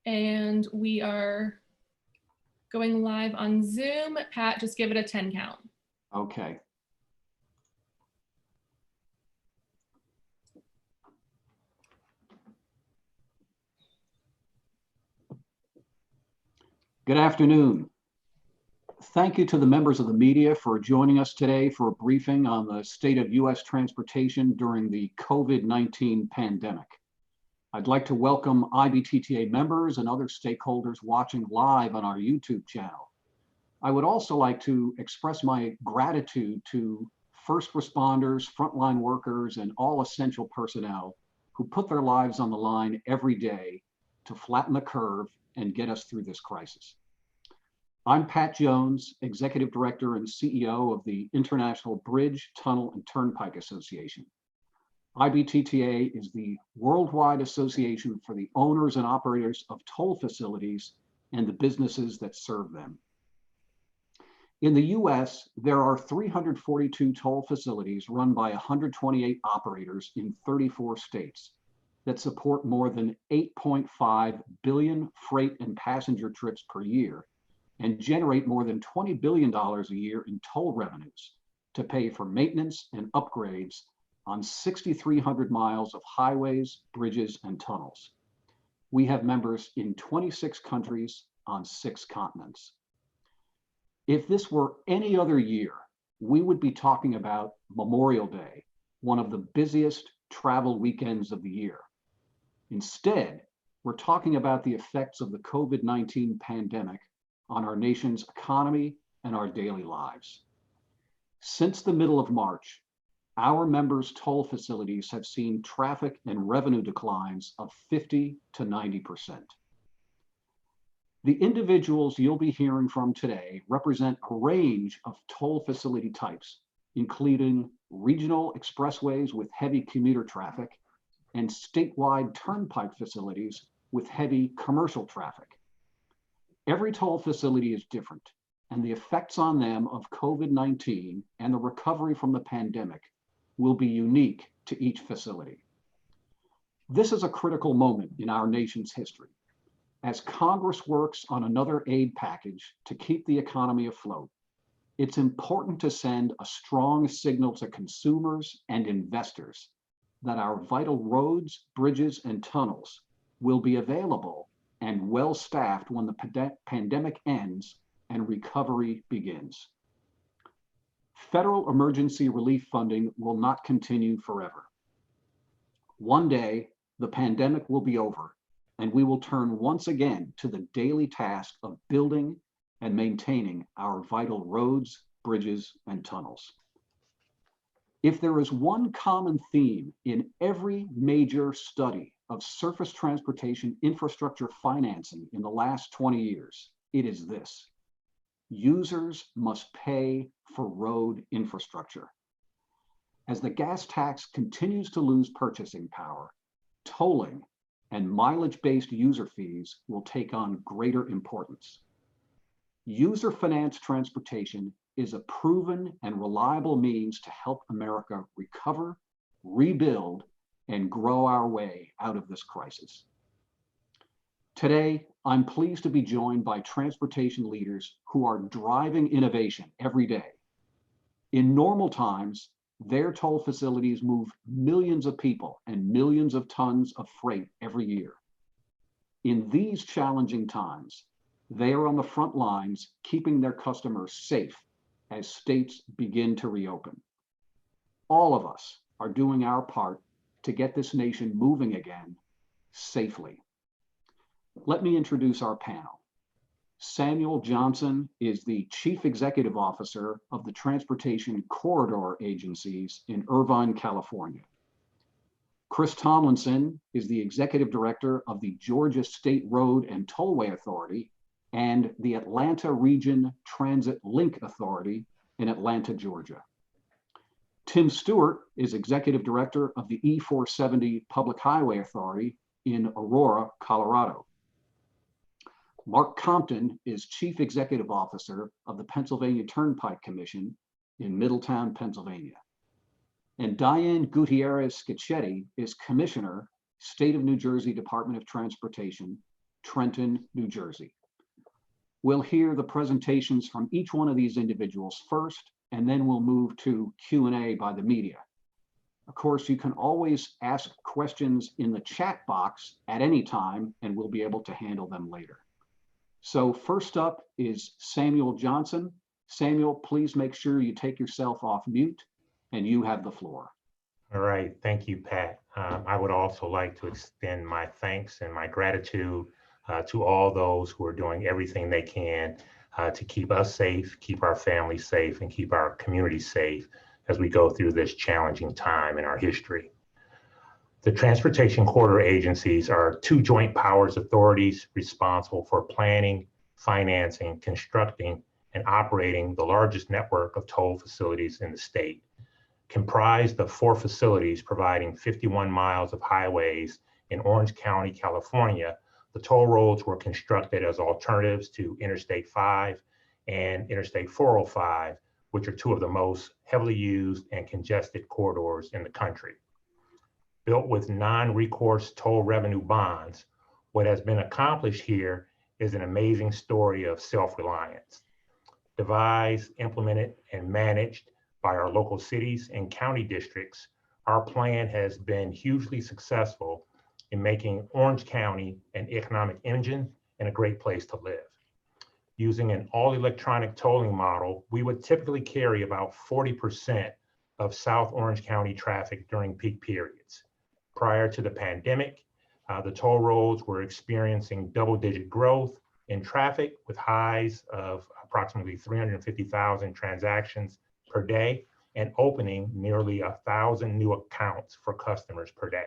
And we are going live on Zoom. Pat, just give it a 10 count. Okay. Good afternoon. Thank you to the members of the media for joining us today for a briefing on the state of U.S. transportation during the COVID-19 pandemic. I'd like to welcome IBTTA members and other stakeholders watching live on our YouTube channel. I would also like to express my gratitude to first responders, frontline workers, and all essential personnel who put their lives on the line every day to flatten the curve and get us through this crisis. I'm Pat Jones, Executive Director and CEO of the International Bridge, Tunnel, and Turnpike Association. IBTTA is the worldwide association for the owners and operators of toll facilities and the businesses that serve them. In the U.S., there are 342 toll facilities run by 128 operators in 34 states that support more than 8.5 billion freight and passenger trips per year and generate more than $20 billion a year in toll revenues to pay for maintenance and upgrades on 6,300 miles of highways, bridges, and tunnels. We have members in 26 countries on 6 continents. If this were any other year, we would be talking about Memorial Day, one of the busiest travel weekends of the year. Instead, we're talking about the effects of the COVID-19 pandemic on our nation's economy and our daily lives. Since the middle of March, our members' toll facilities have seen traffic and revenue declines of 50 to 90%. The individuals you'll be hearing from today represent a range of toll facility types, including regional expressways with heavy commuter traffic and statewide turnpike facilities with heavy commercial traffic. Every toll facility is different, and the effects on them of COVID-19 and the recovery from the pandemic will be unique to each facility. This is a critical moment in our nation's history. As Congress works on another aid package to keep the economy afloat, it's important to send a strong signal to consumers and investors that our vital roads, bridges, and tunnels will be available and well-staffed when the pandemic ends and recovery begins. Federal emergency relief funding will not continue forever. One day, the pandemic will be over, and we will turn once again to the daily task of building and maintaining our vital roads, bridges, and tunnels. If there is one common theme in every major study of surface transportation infrastructure financing in the last 20 years, it is this: users must pay for road infrastructure. As the gas tax continues to lose purchasing power, tolling and mileage-based user fees will take on greater importance. User-financed transportation is a proven and reliable means to help America recover, rebuild, and grow our way out of this crisis. Today, I'm pleased to be joined by transportation leaders who are driving innovation every day. In normal times, their toll facilities move millions of people and millions of tons of freight every year. In these challenging times, they are on the front lines, keeping their customers safe as states begin to reopen. All of us are doing our part to get this nation moving again safely. Let me introduce our panel. Samuel Johnson is the Chief Executive Officer of the Transportation Corridor Agencies in Irvine, California. Chris Tomlinson is the Executive Director of the Georgia State Road and Tollway Authority and the Atlanta Region Transit Link Authority in Atlanta, Georgia. Tim Stewart is Executive Director of the E470 Public Highway Authority in Aurora, Colorado. Mark Compton is Chief Executive Officer of the Pennsylvania Turnpike Commission in Middletown, Pennsylvania. And Diane Gutierrez-Scaccetti is Commissioner, State of New Jersey Department of Transportation, Trenton, New Jersey. We'll hear the presentations from each one of these individuals first, and then we'll move to Q&A by the media. Of course, you can always ask questions in the chat box at any time, and we'll be able to handle them later. So first up is Samuel Johnson. Samuel, please make sure you take yourself off mute, and you have the floor. All right, thank you, Pat. I would also like to extend my thanks and my gratitude to all those who are doing everything they can to keep us safe, keep our families safe, and keep our community safe as we go through this challenging time in our history. The Transportation Corridor Agencies are two joint powers authorities responsible for planning, financing, constructing, and operating the largest network of toll facilities in the state. Comprised of 4 facilities providing 51 miles of highways in Orange County, California, the toll roads were constructed as alternatives to Interstate 5 and Interstate 405, which are 2 of the most heavily used and congested corridors in the country. Built with non-recourse toll revenue bonds, what has been accomplished here is an amazing story of self-reliance. Devised, implemented, and managed by our local cities and county districts, our plan has been hugely successful in making Orange County an economic engine and a great place to live. Using an all-electronic tolling model, we would typically carry about 40% of South Orange County traffic during peak periods. Prior to the pandemic, the toll roads were experiencing double-digit growth in traffic with highs of approximately 350,000 transactions per day and opening nearly 1,000 new accounts for customers per day.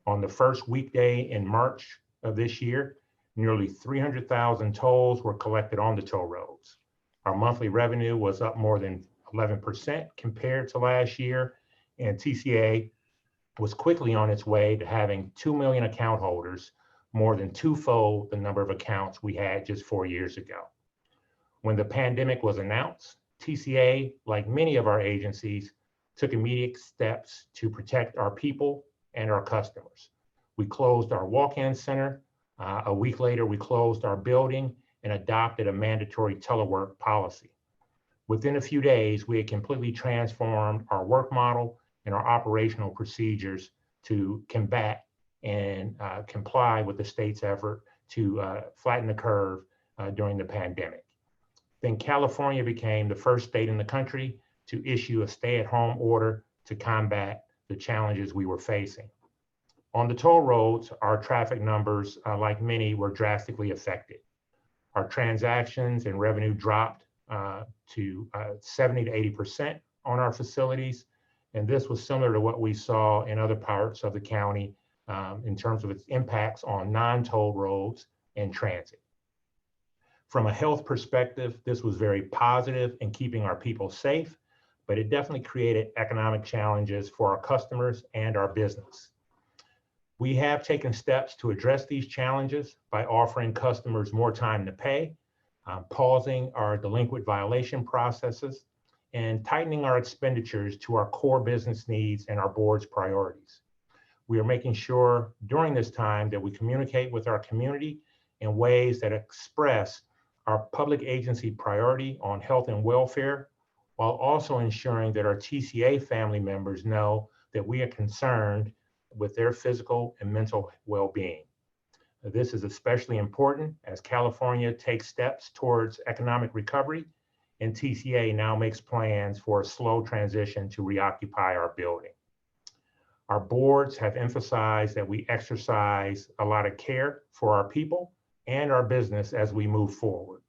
On the first weekday in March of this year, nearly 300,000 tolls were collected on the toll roads. Our monthly revenue was up more than 11% compared to last year, and TCA was quickly on its way to having 2 million account holders, more than 2-fold the number of accounts we had just 4 years ago. When the pandemic was announced, TCA, like many of our agencies, took immediate steps to protect our people and our customers. We closed our walk-in center. A week later, we closed our building and adopted a mandatory telework policy. Within a few days, we had completely transformed our work model and our operational procedures to combat and comply with the state's effort to flatten the curve during the pandemic. Then California became the first state in the country to issue a stay-at-home order to combat the challenges we were facing. On the toll roads, our traffic numbers, like many, were drastically affected. Our transactions and revenue dropped to 70 to 80% on our facilities, and this was similar to what we saw in other parts of the county in terms of its impacts on non-toll roads and transit. From a health perspective, this was very positive in keeping our people safe, but it definitely created economic challenges for our customers and our business. We have taken steps to address these challenges by offering customers more time to pay, pausing our delinquent violation processes, and tightening our expenditures to our core business needs and our board's priorities. We are making sure during this time that we communicate with our community in ways that express our public agency priority on health and welfare, while also ensuring that our TCA family members know that we are concerned with their physical and mental well-being. This is especially important as California takes steps towards economic recovery, and TCA now makes plans for a slow transition to reoccupy our building. Our boards have emphasized that we exercise a lot of care for our people and our business as we move forward.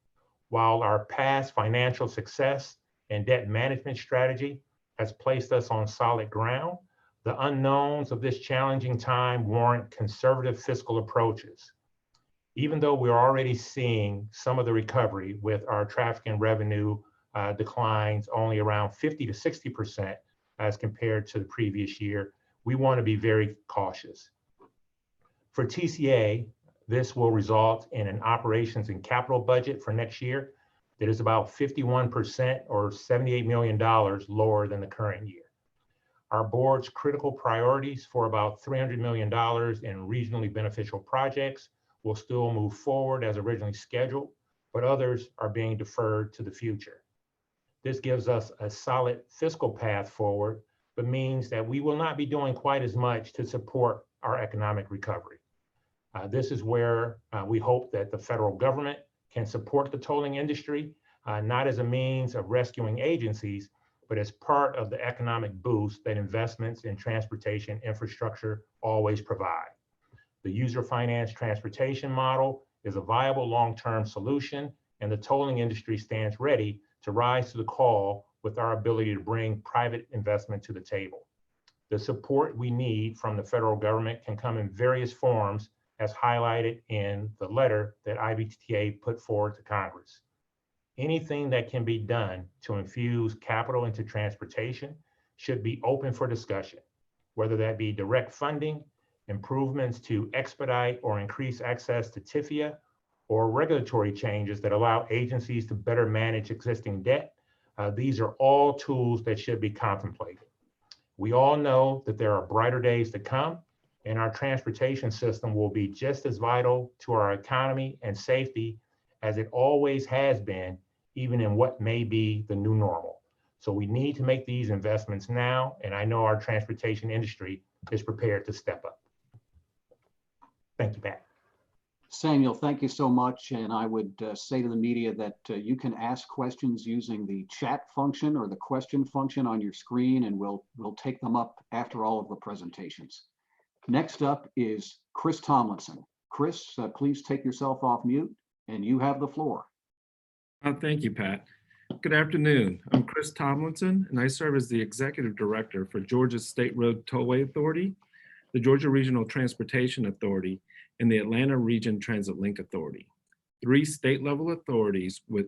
While our past financial success and debt management strategy has placed us on solid ground, the unknowns of this challenging time warrant conservative fiscal approaches. Even though we're already seeing some of the recovery with our traffic and revenue declines only around 50 to 60% as compared to the previous year, we want to be very cautious. For TCA, this will result in an operations and capital budget for next year that is about 51% or $78 million lower than the current year. Our board's critical priorities for about $300 million in regionally beneficial projects will still move forward as originally scheduled, but others are being deferred to the future. This gives us a solid fiscal path forward, but means that we will not be doing quite as much to support our economic recovery. This is where we hope that the federal government can support the tolling industry, not as a means of rescuing agencies, but as part of the economic boost that investments in transportation infrastructure always provide. The user-financed transportation model is a viable long-term solution, and the tolling industry stands ready to rise to the call with our ability to bring private investment to the table. The support we need from the federal government can come in various forms, as highlighted in the letter that IBTTA put forward to Congress. Anything that can be done to infuse capital into transportation should be open for discussion, whether that be direct funding, improvements to expedite or increase access to TIFIA, or regulatory changes that allow agencies to better manage existing debt. These are all tools that should be contemplated. We all know that there are brighter days to come, and our transportation system will be just as vital to our economy and safety as it always has been, even in what may be the new normal. So we need to make these investments now, and I know our transportation industry is prepared to step up. Thank you, Pat. Samuel, thank you so much. And I would say to the media that you can ask questions using the chat function or the question function on your screen, and we'll take them up after all of the presentations. Next up is Chris Tomlinson. Chris, please take yourself off mute, and you have the floor. Thank you, Pat. Good afternoon. I'm Chris Tomlinson, and I serve as the Executive Director for Georgia's State Road Tollway Authority, the Georgia Regional Transportation Authority, and the Atlanta Region Transit Link Authority, 3 state-level authorities with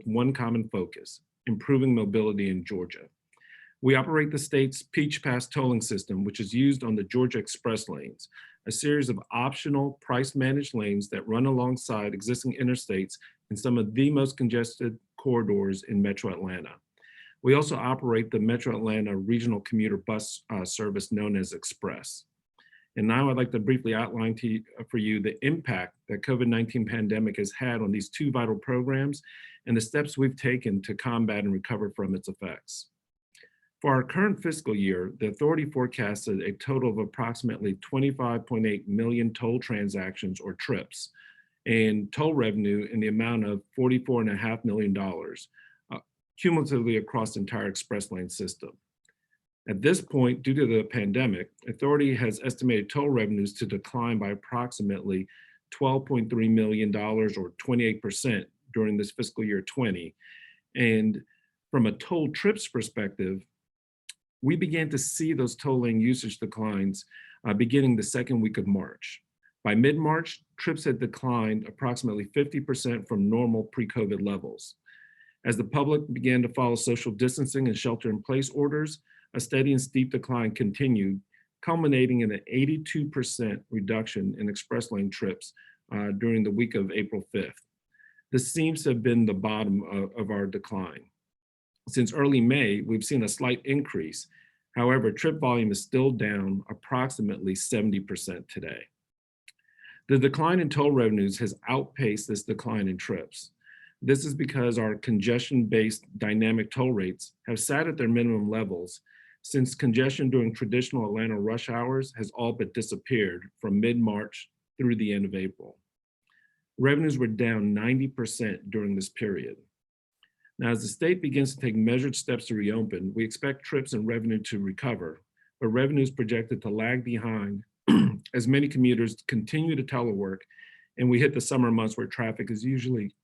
one common focus: improving mobility in Georgia. We operate the state's Peach Pass tolling system, which is used on the Georgia Express lanes, a series of optional price-managed lanes that run alongside existing interstates in some of the most congested corridors in Metro Atlanta. We also operate the Metro Atlanta Regional Commuter Bus service known as Express. And now I'd like to briefly outline for you the impact that COVID-19 pandemic has had on these 2 vital programs and the steps we've taken to combat and recover from its effects. For our current fiscal year, the authority forecasted a total of approximately 25.8 million toll transactions or trips, and toll revenue in the amount of $44.5 million, cumulatively across the entire express lane system. At this point, due to the pandemic, authority has estimated toll revenues to decline by approximately $12.3 million or 28% during this fiscal year 20. And from a toll trips perspective, we began to see those tolling usage declines beginning the 2nd week of March. By mid-March, trips had declined approximately 50% from normal pre-COVID levels. As the public began to follow social distancing and shelter-in-place orders, a steady and steep decline continued, culminating in an 82% reduction in express lane trips during the week of April 5th. This seems to have been the bottom of our decline. Since early May, we've seen a slight increase. However, trip volume is still down approximately 70% today. The decline in toll revenues has outpaced this decline in trips. This is because our congestion-based dynamic toll rates have sat at their minimum levels since congestion during traditional Atlanta rush hours has all but disappeared from mid-March through the end of April. Revenues were down 90% during this period. Now, as the state begins to take measured steps to reopen, we expect trips and revenue to recover, but revenue is projected to lag behind as many commuters continue to telework and we hit the summer months where traffic is usually,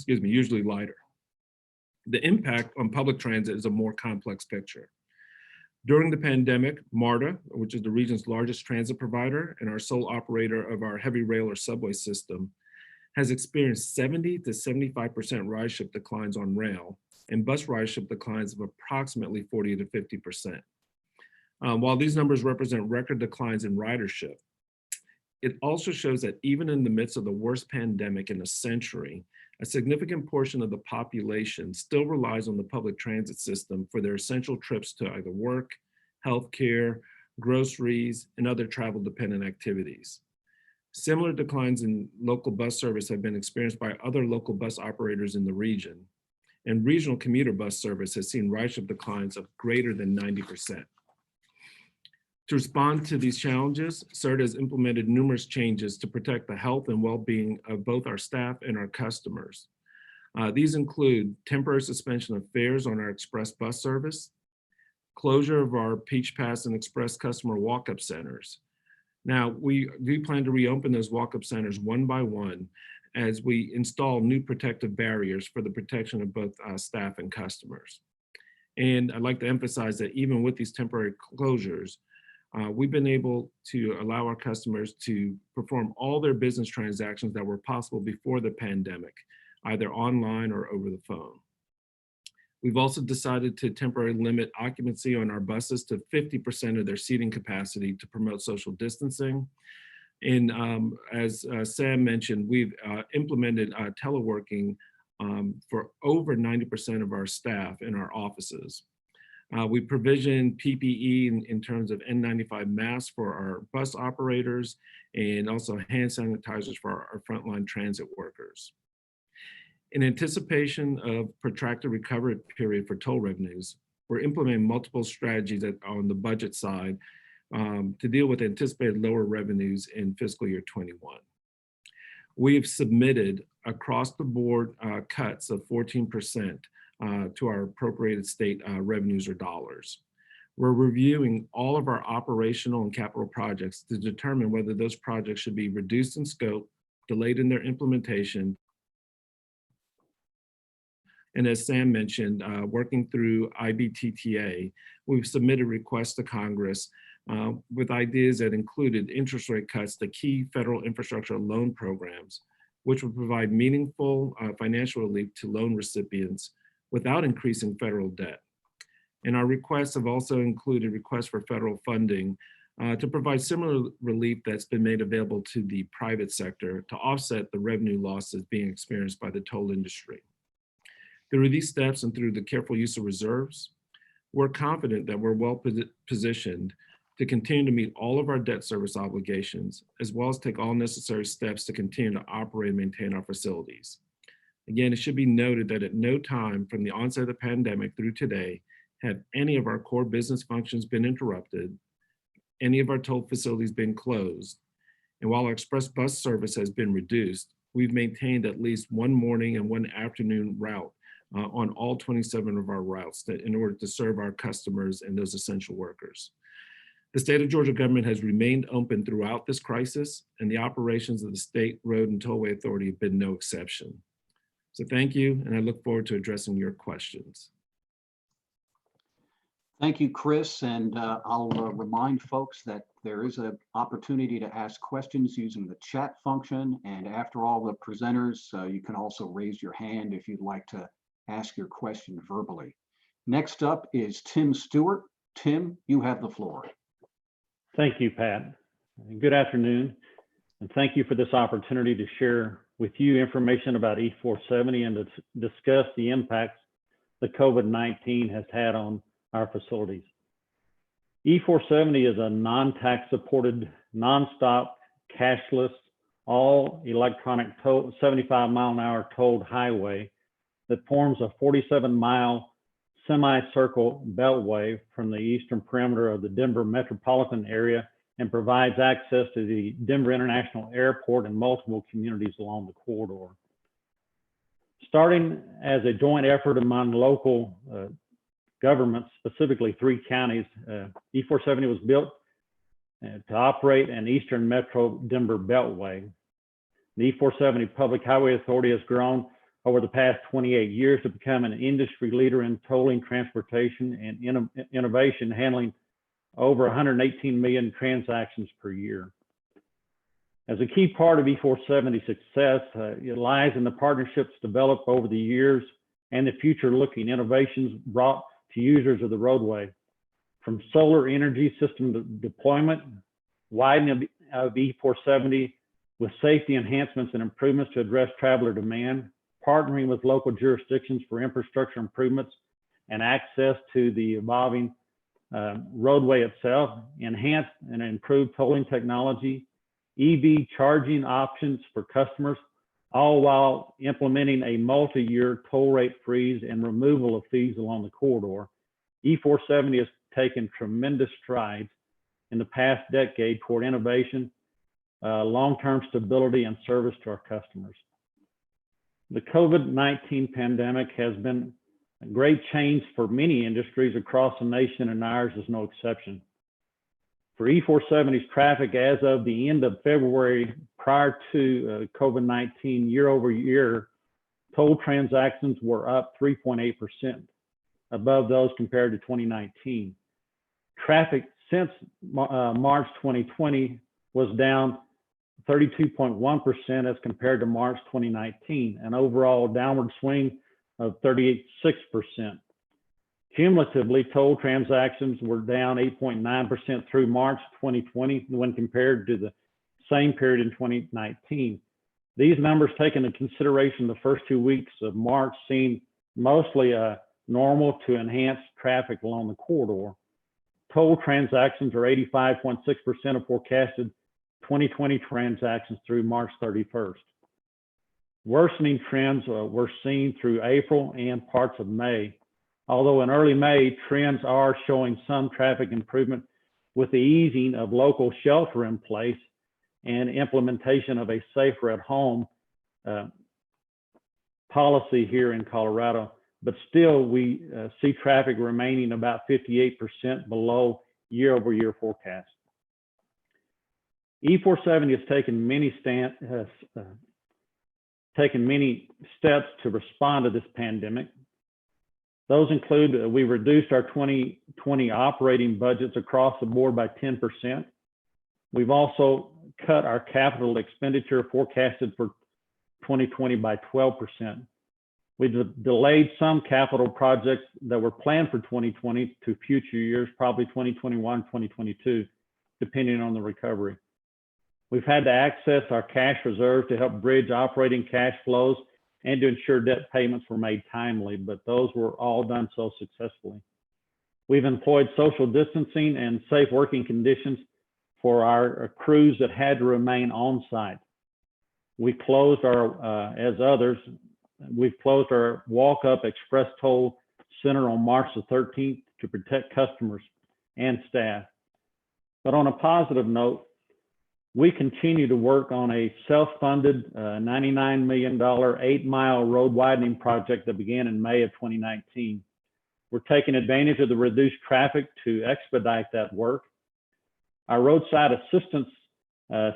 usually lighter. The impact on public transit is a more complex picture. During the pandemic, MARTA, which is the region's largest transit provider and our sole operator of our heavy rail or subway system, has experienced 70 to 75% ridership declines on rail and bus ridership declines of approximately 40 to 50%. While these numbers represent record declines in ridership, it also shows that even in the midst of the worst pandemic in a century, a significant portion of the population still relies on the public transit system for their essential trips to either work, healthcare, groceries, and other travel-dependent activities. Similar declines in local bus service have been experienced by other local bus operators in the region, and regional commuter bus service has seen ridership declines of greater than 90%. To respond to these challenges, CERT has implemented numerous changes to protect the health and well-being of both our staff and our customers. These include temporary suspension of fares on our express bus service, closure of our Peach Pass and Express customer walk-up centers. Now, we do plan to reopen those walk-up centers one by one as we install new protective barriers for the protection of both staff and customers. And I'd like to emphasize that even with these temporary closures, we've been able to allow our customers to perform all their business transactions that were possible before the pandemic, either online or over the phone. We've also decided to temporarily limit occupancy on our buses to 50% of their seating capacity to promote social distancing. And as Sam mentioned, we've implemented teleworking for over 90% of our staff in our offices. We provision PPE in terms of N95 masks for our bus operators and also hand sanitizers for our frontline transit workers. In anticipation of protracted recovery period for toll revenues, we're implementing multiple strategies on the budget side to deal with anticipated lower revenues in fiscal year 21. We've submitted across the board cuts of 14% to our appropriated state revenues or dollars. We're reviewing all of our operational and capital projects to determine whether those projects should be reduced in scope, delayed in their implementation. And as Sam mentioned, working through IBTTA, we've submitted requests to Congress with ideas that included interest rate cuts to key federal infrastructure loan programs, which would provide meaningful financial relief to loan recipients without increasing federal debt. And our requests have also included requests for federal funding to provide similar relief that's been made available to the private sector to offset the revenue losses being experienced by the toll industry. Through these steps and through the careful use of reserves, we're confident that we're well positioned to continue to meet all of our debt service obligations, as well as take all necessary steps to continue to operate and maintain our facilities. Again, it should be noted that at no time from the onset of the pandemic through today have any of our core business functions been interrupted, any of our toll facilities been closed, and while our express bus service has been reduced, we've maintained at least one morning and one afternoon route on all 27 of our routes in order to serve our customers and those essential workers. The state of Georgia government has remained open throughout this crisis, and the operations of the State Road and Tollway Authority have been no exception. So thank you, and I look forward to addressing your questions. Thank you, Chris, and I'll remind folks that there is an opportunity to ask questions using the chat function, and after all the presenters, you can also raise your hand if you'd like to ask your question verbally. Next up is Tim Stewart. Tim, you have the floor. Thank you, Pat. Good afternoon, and thank you for this opportunity to share with you information about E470 and to discuss the impacts the COVID-19 has had on our facilities. E470 is a non-tax supported, non-stop, cashless, all electronic 75-mile-an-hour tolled highway that forms a 47-mile semicircle beltway from the eastern perimeter of the Denver metropolitan area and provides access to the Denver International Airport and multiple communities along the corridor. Starting as a joint effort among local governments, specifically 3 counties, E470 was built to operate an eastern metro Denver beltway. The E470 Public Highway Authority has grown over the past 28 years to become an industry leader in tolling, transportation, and innovation, handling over 118 million transactions per year. As a key part of E470's success, it lies in the partnerships developed over the years and the future-looking innovations brought to users of the roadway, from solar energy system deployment, widening of E470 with safety enhancements and improvements to address traveler demand, partnering with local jurisdictions for infrastructure improvements and access to the evolving roadway itself, enhanced and improved tolling technology, EV charging options for customers, all while implementing a multi-year toll rate freeze and removal of fees along the corridor. E470 has taken tremendous strides in the past decade toward innovation, long-term stability, and service to our customers. The COVID-19 pandemic has been a great change for many industries across the nation, and ours is no exception. For E470's traffic as of the end of February, prior to COVID-19, year over year, toll transactions were up 3.8%, above those compared to 2019. Traffic since March 2020 was down 32.1% as compared to March 2019, an overall downward swing of 36%. Cumulatively, toll transactions were down 8.9% through March 2020 when compared to the same period in 2019. These numbers take into consideration the first 2 weeks of March seemed mostly normal to enhanced traffic along the corridor. Toll transactions are 85.6% of forecasted 2020 transactions through March 31st. Worsening trends were seen through April and parts of May. Although in early May, trends are showing some traffic improvement with the easing of local shelter in place and implementation of a safer at home policy here in Colorado. But still, we see traffic remaining about 58% below year-over-year forecast. E470 has taken many steps to respond to this pandemic. Those include we reduced our 2020 operating budgets across the board by 10%. We've also cut our capital expenditure forecasted for 2020 by 12%. We've delayed some capital projects that were planned for 2020 to future years, probably 2021, 2022, depending on the recovery. We've had to access our cash reserve to help bridge operating cash flows and to ensure debt payments were made timely, but those were all done so successfully. We've employed social distancing and safe working conditions for our crews that had to remain on site. We closed we've closed our walk-up express toll center on March the 13th to protect customers and staff. But on a positive note, we continue to work on a self-funded $99 million 8-mile road widening project that began in May of 2019. We're taking advantage of the reduced traffic to expedite that work. Our roadside assistance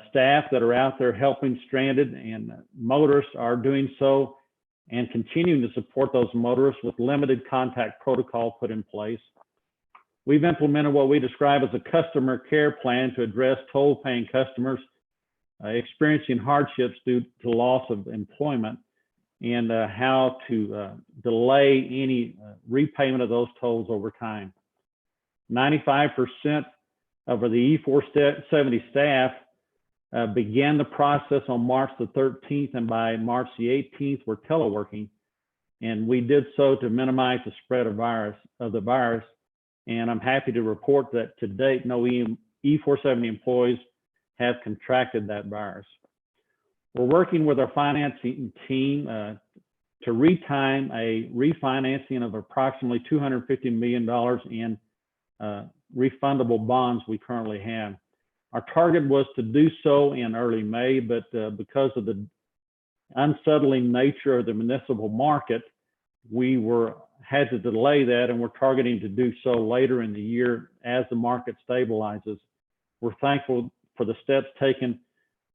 staff that are out there helping stranded and motorists are doing so and continuing to support those motorists with limited contact protocol put in place. We've implemented what we describe as a customer care plan to address toll-paying customers experiencing hardships due to loss of employment and how to delay any repayment of those tolls over time. 95% of the E470 staff began the process on March the 13th, and by March the 18th, we're teleworking. And we did so to minimize the spread of the virus. And I'm happy to report that to date, no E470 employees have contracted that virus. We're working with our financing team to retime a refinancing of approximately $250 million in refundable bonds we currently have. Our target was to do so in early May, but because of the unsettling nature of the municipal market, we had to delay that, and we're targeting to do so later in the year as the market stabilizes. We're thankful for the steps taken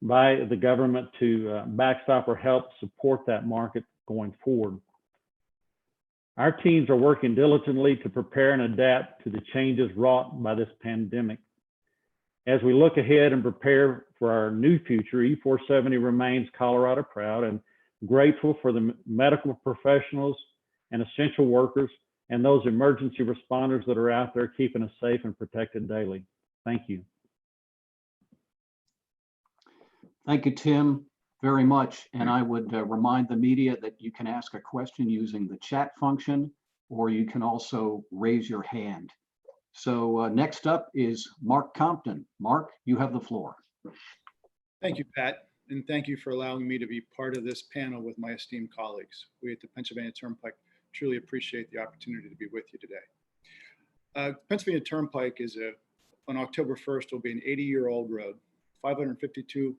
by the government to backstop or help support that market going forward. Our teams are working diligently to prepare and adapt to the changes wrought by this pandemic. As we look ahead and prepare for our new future, E470 remains Colorado proud and grateful for the medical professionals and essential workers and those emergency responders that are out there keeping us safe and protected daily. Thank you. Thank you, Tim, very much. And I would remind the media that you can ask a question using the chat function, or you can also raise your hand. So next up is Mark Compton. Mark, you have the floor. Thank you, Pat, and thank you for allowing me to be part of this panel with my esteemed colleagues. We at the Pennsylvania Turnpike truly appreciate the opportunity to be with you today. Pennsylvania Turnpike is on October 1st, will be an 80-year-old road, 552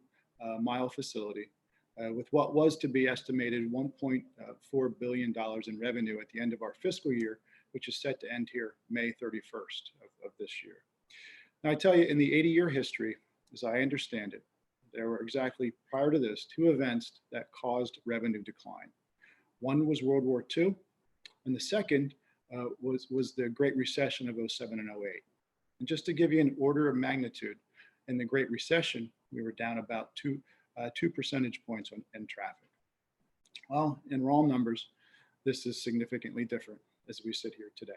mile facility with what was to be estimated $1.4 billion in revenue at the end of our fiscal year, which is set to end here May 31st of this year. Now, I tell you, in the 80-year history, as I understand it, there were exactly prior to this 2 events that caused revenue decline. One was World War II, and the second was the Great Recession of 07 and 08. And just to give you an order of magnitude, in the Great Recession, we were down about 2 percentage points in traffic. Well, in raw numbers, this is significantly different as we sit here today.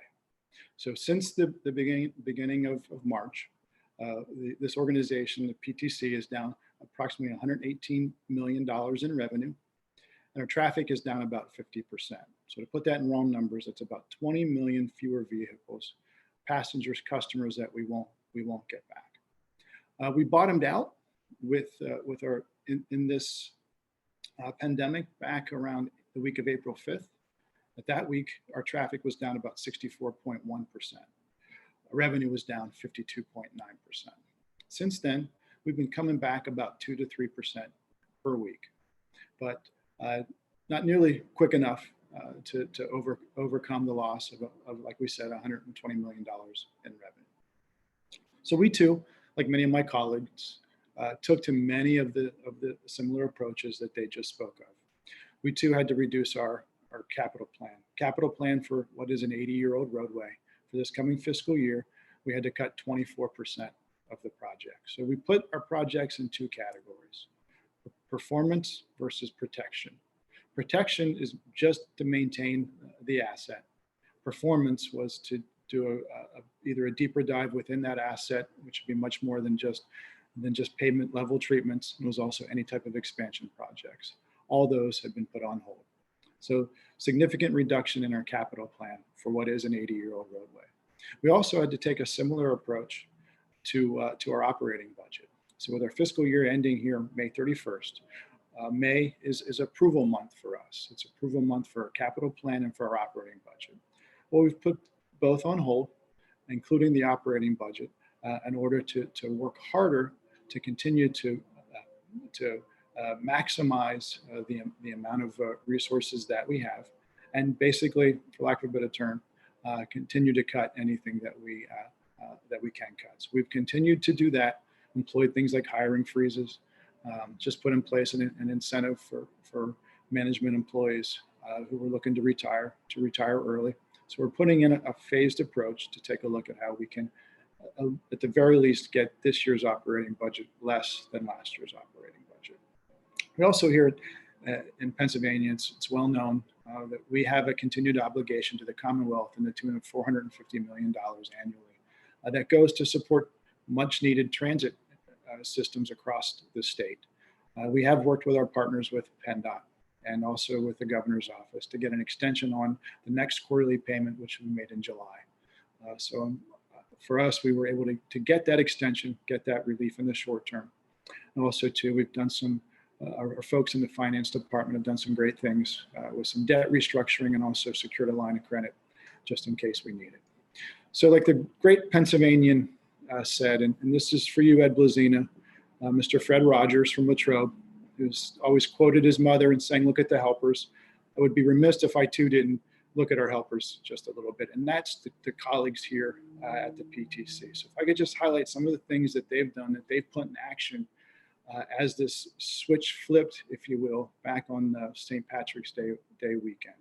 So since the beginning of March, this organization, the PTC, is down approximately $118 million in revenue, and our traffic is down about 50%. So to put that in raw numbers, it's about 20 million fewer vehicles, passengers, customers that we won't get back. We bottomed out with our in this pandemic back around the week of April 5th. At that week, our traffic was down about 64.1%. Revenue was down 52.9%. Since then, we've been coming back about 2 to 3% per week, but not nearly quick enough to overcome the loss of, like we said, $120 million in revenue. So we too, like many of my colleagues, took to many of the similar approaches that they just spoke of. We too had to reduce our capital plan for what is an 80-year-old roadway. For this coming fiscal year, we had to cut 24% of the project. So we put our projects in 2 categories: performance versus protection. Protection is just to maintain the asset. Performance was to do either a deeper dive within that asset, which would be much more than just pavement level treatments. It was also any type of expansion projects. All those have been put on hold. So significant reduction in our capital plan for what is an 80-year-old roadway. We also had to take a similar approach to our operating budget. So with our fiscal year ending here May 31st, May is approval month for us. It's approval month for our capital plan and for our operating budget. Well, we've put both on hold, including the operating budget, in order to work harder to continue to maximize the amount of resources that we have, and basically, for lack of a better term, continue to cut anything that we can cut. So we've continued to do that, employed things like hiring freezes, just put in place an incentive for management employees who were looking to retire early. So we're putting in a phased approach to take a look at how we can, at the very least, get this year's operating budget less than last year's operating budget. We also here in Pennsylvania, it's well known that we have a continued obligation to the Commonwealth in the tune of $450 million annually that goes to support much needed transit systems across the state. We have worked with our partners with PennDOT and also with the governor's office to get an extension on the next quarterly payment, which we made in July. So for us, we were able to get that extension, get that relief in the short term. And also too, we've done some, our folks in the finance department have done some great things with some debt restructuring and also secured a line of credit just in case we need it. So like the great Pennsylvanian said, and this is for you, Ed Blazina, Mr. Fred Rogers from Latrobe, who's always quoted his mother and saying, "Look at the helpers." I would be remiss if I too didn't look at our helpers just a little bit. And that's the colleagues here at the PTC. So if I could just highlight some of the things that they've done, that they've put in action as this switch flipped, if you will, back on St. Patrick's Day weekend.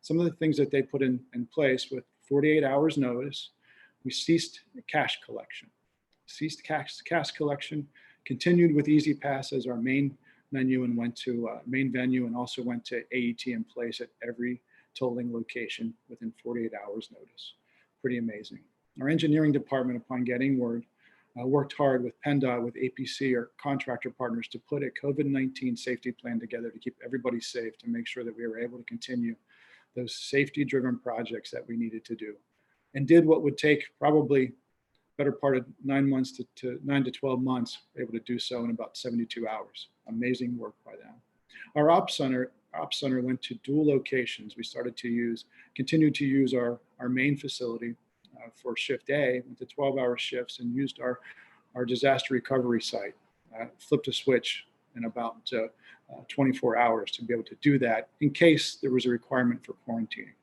Some of the things that they put in place with 48 hours notice, we ceased cash collection. Cash collection, continued with Easy Pass as our main menu and went to main venue, and also went to AET in place at every tolling location within 48 hours notice. Pretty amazing. Our engineering department, upon getting word, worked hard with PennDOT, with APC, our contractor partners, to put a COVID-19 safety plan together to keep everybody safe, to make sure that we were able to continue those safety-driven projects that we needed to do. And did what would take probably better part of 9 months to 9 to 12 months, able to do so in about 72 hours. Amazing work by them. Our ops center went to dual locations. We continued to use our main facility for shift A, went to 12-hour shifts, and used our disaster recovery site. Flipped a switch in about 24 hours to be able to do that in case there was a requirement for quarantining.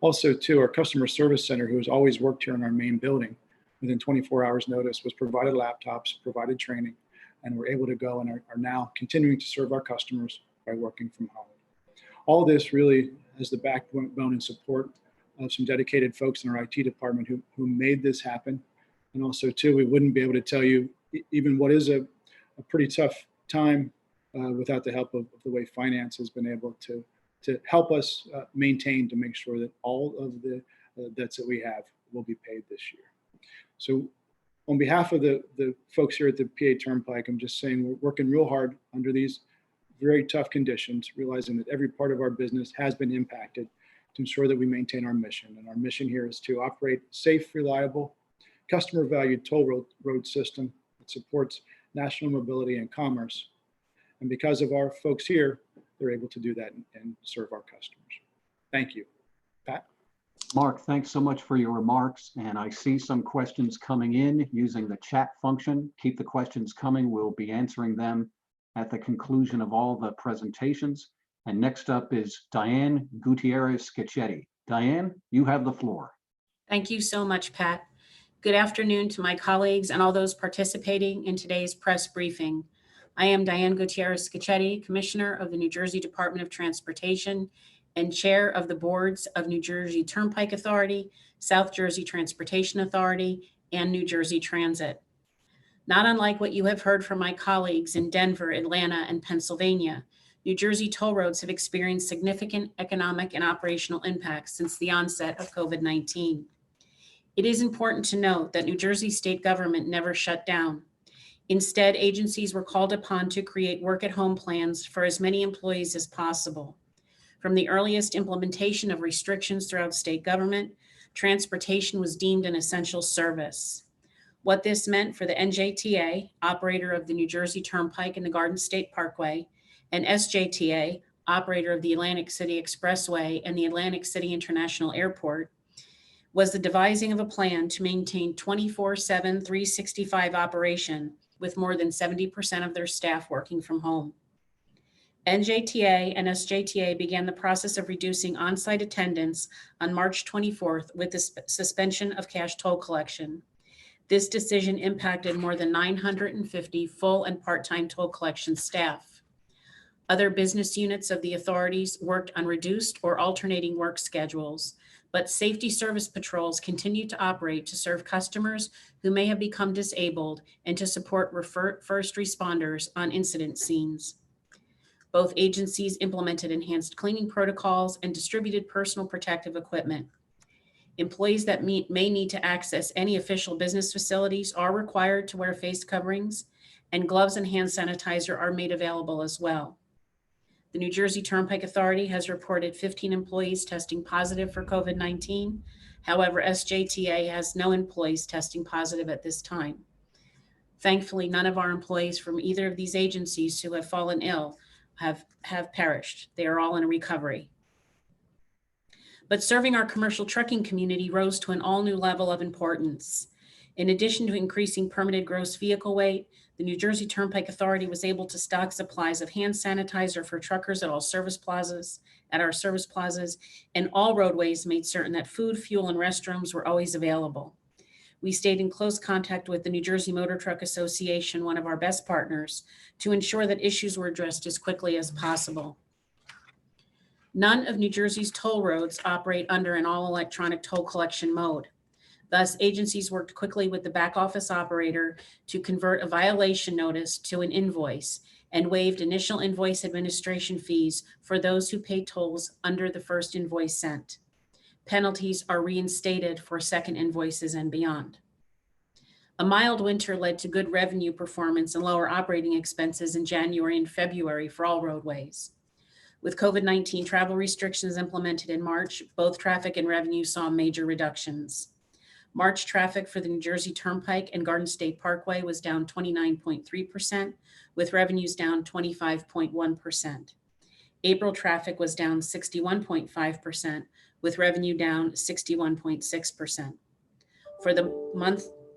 Also, too, our customer service center, who has always worked here in our main building, within 24 hours notice, was provided laptops, provided training, and we're able to go and are now continuing to serve our customers by working from home. All this really has the backbone and support of some dedicated folks in our IT department who made this happen. And also, too, we wouldn't be able to tell you even what is a pretty tough time without the help of the way finance has been able to help us maintain, to make sure that all of the debts that we have will be paid this year. So on behalf of the folks here at the PA Turnpike, I'm just saying we're working real hard under these very tough conditions, realizing that every part of our business has been impacted to ensure that we maintain our mission. And our mission here is to operate safe, reliable, customer valued toll road system that supports national mobility and commerce. And because of our folks here, they're able to do that and serve our customers. Thank you. Pat? Mark, thanks so much for your remarks. And I see some questions coming in using the chat function. Keep the questions coming. We'll be answering them at the conclusion of all the presentations. And next up is Diane Gutierrez-Scaccetti. Diane, you have the floor. Thank you so much, Pat. Good afternoon to my colleagues and all those participating in today's press briefing. I am Diane Gutierrez-Scaccetti, Commissioner of the New Jersey Department of Transportation and Chair of the Boards of New Jersey Turnpike Authority, South Jersey Transportation Authority, and New Jersey Transit. Not unlike what you have heard from my colleagues in Denver, Atlanta, and Pennsylvania, New Jersey toll roads have experienced significant economic and operational impacts since the onset of COVID-19. It is important to note that New Jersey state government never shut down. Instead, agencies were called upon to create work-at-home plans for as many employees as possible. From the earliest implementation of restrictions throughout state government, transportation was deemed an essential service. What this meant for the NJTA, operator of the New Jersey Turnpike and the Garden State Parkway, and SJTA, operator of the Atlantic City Expressway and the Atlantic City International Airport, was the devising of a plan to maintain 24/7, 365 operation with more than 70% of their staff working from home. NJTA and SJTA began the process of reducing on-site attendance on March 24th with the suspension of cash toll collection. This decision impacted more than 950 full and part-time toll collection staff. Other business units of the authorities worked on reduced or alternating work schedules, but safety service patrols continued to operate to serve customers who may have become disabled and to support first responders on incident scenes. Both agencies implemented enhanced cleaning protocols and distributed personal protective equipment. Employees that may need to access any official business facilities are required to wear face coverings, and gloves and hand sanitizer are made available as well. The New Jersey Turnpike Authority has reported 15 employees testing positive for COVID-19. However, SJTA has no employees testing positive at this time. Thankfully, none of our employees from either of these agencies who have fallen ill have perished. They are all in recovery. But serving our commercial trucking community rose to an all-new level of importance. In addition to increasing permitted gross vehicle weight, the New Jersey Turnpike Authority was able to stock supplies of hand sanitizer for truckers at our service plazas, and all roadways made certain that food, fuel, and restrooms were always available. We stayed in close contact with the New Jersey Motor Truck Association, one of our best partners, to ensure that issues were addressed as quickly as possible. None of New Jersey's toll roads operate under an all-electronic toll collection mode. Thus, agencies worked quickly with the back office operator to convert a violation notice to an invoice and waived initial invoice administration fees for those who paid tolls under the first invoice sent. Penalties are reinstated for second invoices and beyond. A mild winter led to good revenue performance and lower operating expenses in January and February for all roadways. With COVID-19 travel restrictions implemented in March, both traffic and revenue saw major reductions. March traffic for the New Jersey Turnpike and Garden State Parkway was down 29.3%, with revenues down 25.1%. April traffic was down 61.5%, with revenue down 61.6%. For the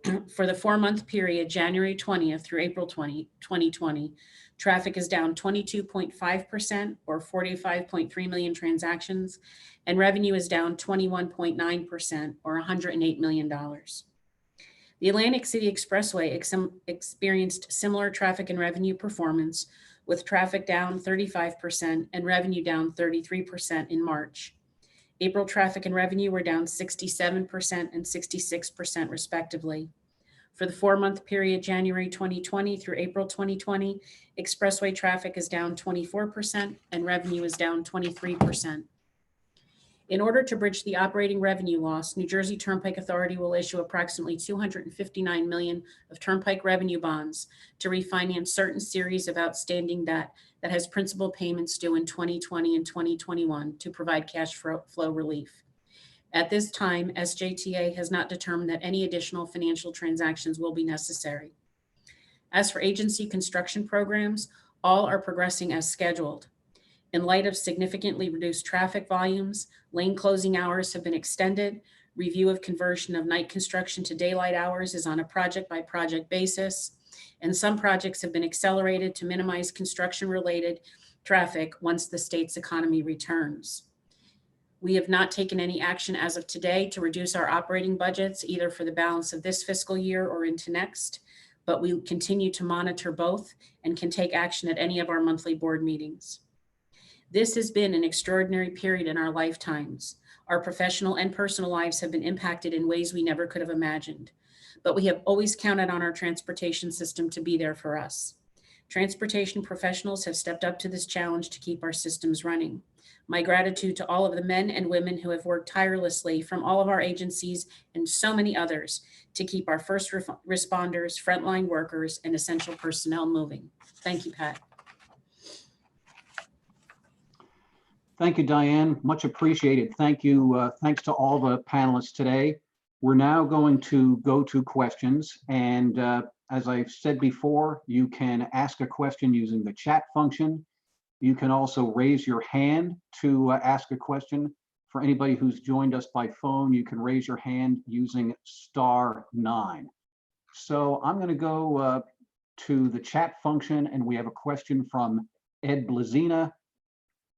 4-month period, January 20th through April 2020, traffic is down 22.5% or 45.3 million transactions, and revenue is down 21.9% or $108 million. The Atlantic City Expressway experienced similar traffic and revenue performance, with traffic down 35% and revenue down 33% in March. April traffic and revenue were down 67% and 66% respectively. For the 4-month period, January 2020 through April 2020, expressway traffic is down 24% and revenue is down 23%. In order to bridge the operating revenue loss, New Jersey Turnpike Authority will issue approximately $259 million of Turnpike revenue bonds to refinance certain series of outstanding debt that has principal payments due in 2020 and 2021 to provide cash flow relief. At this time, SJTA has not determined that any additional financial transactions will be necessary. As for agency construction programs, all are progressing as scheduled. In light of significantly reduced traffic volumes, lane closing hours have been extended. Review of conversion of night construction to daylight hours is on a project-by-project basis, and some projects have been accelerated to minimize construction-related traffic once the state's economy returns. We have not taken any action as of today to reduce our operating budgets, either for the balance of this fiscal year or into next, but we continue to monitor both and can take action at any of our monthly board meetings. This has been an extraordinary period in our lifetimes. Our professional and personal lives have been impacted in ways we never could have imagined, but we have always counted on our transportation system to be there for us. Transportation professionals have stepped up to this challenge to keep our systems running. My gratitude to all of the men and women who have worked tirelessly from all of our agencies and so many others to keep our first responders, frontline workers, and essential personnel moving. Thank you, Pat. Thank you, Diane. Much appreciated. Thank you. Thanks to all the panelists today. We're now going to go to questions. And as I've said before, you can ask a question using the chat function. You can also raise your hand to ask a question. For anybody who's joined us by phone, you can raise your hand using *9. So I'm going to go to the chat function, and we have a question from Ed Blazina.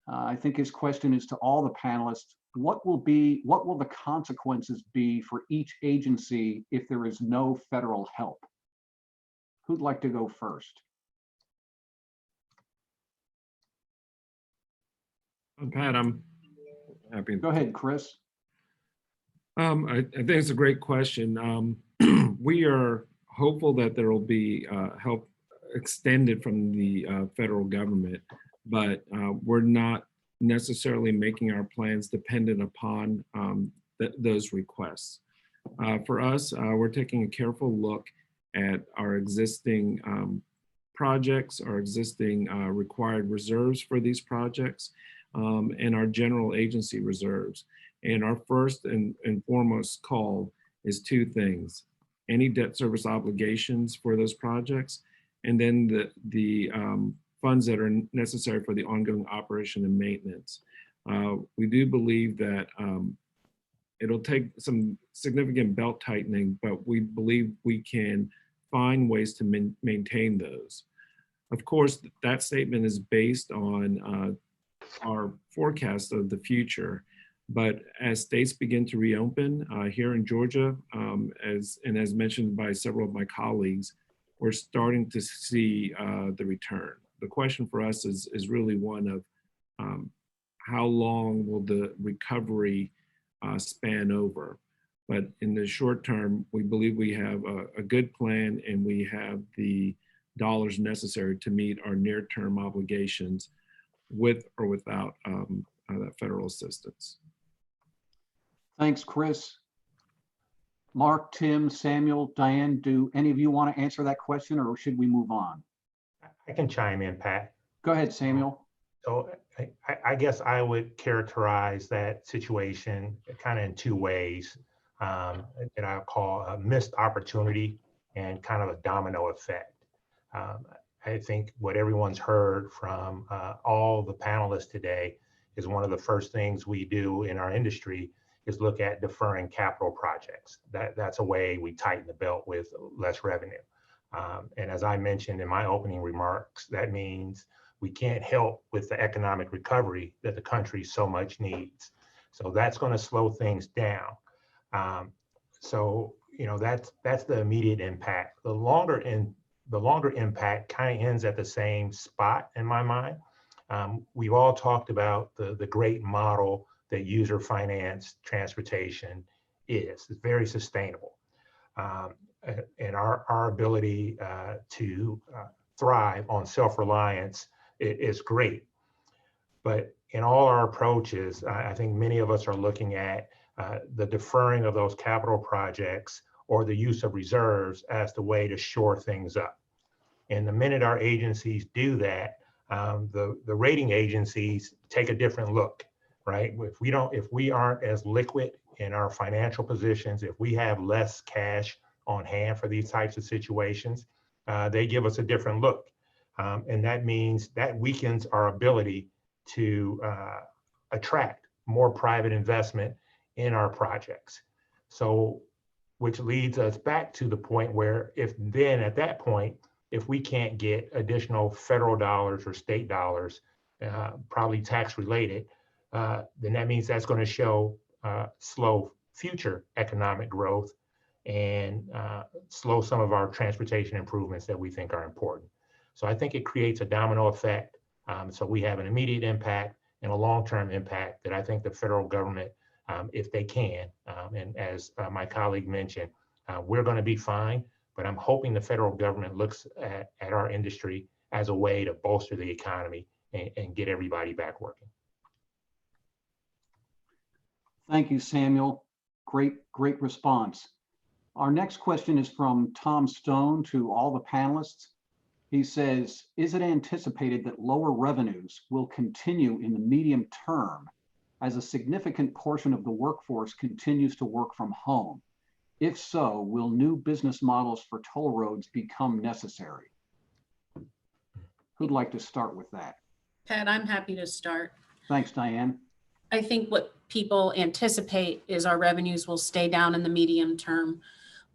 I think his question is to all the panelists. What will the consequences be for each agency if there is no federal help? Who'd like to go first? Pat, I'm happy. Go ahead, Chris. I think it's a great question. We are hopeful that there will be help extended from the federal government, but we're not necessarily making our plans dependent upon those requests. For us, we're taking a careful look at our existing projects, our existing required reserves for these projects, and our general agency reserves. And our first and foremost call is two things: any debt service obligations for those projects, and then the funds that are necessary for the ongoing operation and maintenance. We do believe that it'll take some significant belt tightening, but we believe we can find ways to maintain those. Of course, that statement is based on our forecast of the future, but as states begin to reopen here in Georgia, as mentioned by several of my colleagues, we're starting to see the return. The question for us is really one of how long will the recovery span over? But in the short term, we believe we have a good plan, and we have the dollars necessary to meet our near-term obligations with or without that federal assistance. Thanks, Chris. Mark, Tim, Samuel, Diane, do any of you want to answer that question, or should we move on? I can chime in, Pat. Go ahead, Samuel. So I guess I would characterize that situation kind of in two ways. that I call a missed opportunity and kind of a domino effect. I think what everyone's heard from all the panelists today is one of the first things we do in our industry is look at deferring capital projects. That's a way we tighten the belt with less revenue. And as I mentioned in my opening remarks, that means we can't help with the economic recovery that the country so much needs. So that's going to slow things down. So, you know, that's the immediate impact. The longer impact kind of ends at the same spot in my mind. We've all talked about the great model that user financed transportation is. It's very sustainable. And our ability to thrive on self-reliance is great. But in all our approaches, I think many of us are looking at the deferring of those capital projects or the use of reserves as the way to shore things up. And the minute our agencies do that, the rating agencies take a different look, right? If we aren't as liquid in our financial positions, if we have less cash on hand for these types of situations, they give us a different look. And that means that weakens our ability to attract more private investment in our projects. So, which leads us back to the point where at that point, if we can't get additional federal dollars or state dollars, probably tax related, then that means that's going to show slow future economic growth and slow some of our transportation improvements that we think are important. So I think it creates a domino effect. So we have an immediate impact and a long-term impact that I think the federal government, if they can, and as my colleague mentioned, we're going to be fine, but I'm hoping the federal government looks at our industry as a way to bolster the economy and get everybody back working. Thank you, Samuel. Great response. Our next question is from Tom Stone to all the panelists. He says, is it anticipated that lower revenues will continue in the medium term as a significant portion of the workforce continues to work from home? If so, will new business models for toll roads become necessary? Who'd like to start with that? Pat, I'm happy to start. Thanks, Diane. I think what people anticipate is our revenues will stay down in the medium term,